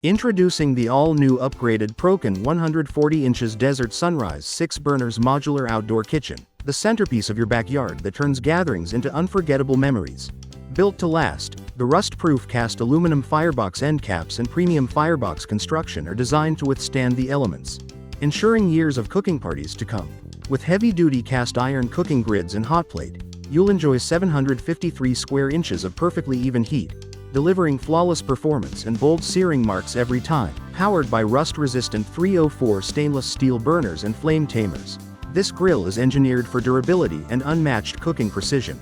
Introducing the all-new upgraded Prokan 140 inches Desert Sunrise 6 burners Modular Outdoor Kitchen, the centerpiece of your backyard that turns gatherings into unforgettable memories. Built to last, the rust-proof cast aluminum firebox end caps and premium firebox construction are designed to withstand the elements, ensuring years of cooking parties to come. With heavy-duty cast iron cooking grids and hot plate, you'll enjoy 753 square inches of perfectly even heat, delivering flawless performance and bold searing marks every time. Powered by rust-resistant 304 stainless steel burners and flame tamers, this grill is engineered for durability and unmatched cooking precision.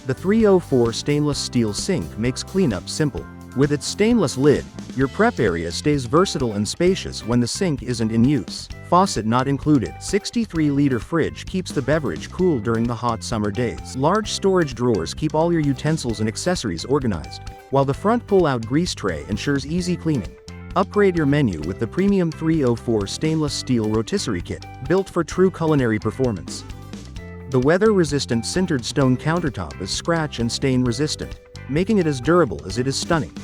The 304 stainless steel sink makes cleanup simple. With its stainless lid, your prep area stays versatile and spacious when the sink isn't in use. Faucet not included. 63-liter fridge keeps the beverage cool during the hot summer days. Large storage drawers keep all your utensils and accessories organized, while the front pull-out grease tray ensures easy cleaning. Upgrade your menu with the premium 304 stainless steel rotisserie kit, built for true culinary performance. The weather-resistant sintered stone countertop is scratch and stain resistant, making it as durable as it is stunning.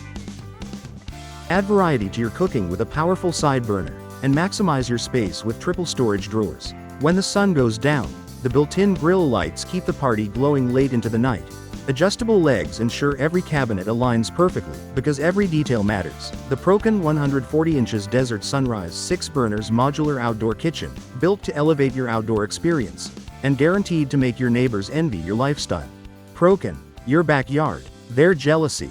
Add variety to your cooking with a powerful side burner, and maximize your space with triple storage drawers. When the sun goes down, the built-in grill lights keep the party glowing late into the night. Adjustable legs ensure every cabinet aligns perfectly, because every detail matters. The Prokan 140 inches Desert Sunrise 6 burners Modular Outdoor Kitchen, built to elevate your outdoor experience, and guaranteed to make your neighbors envy your lifestyle. Prokan, your backyard, their jealousy.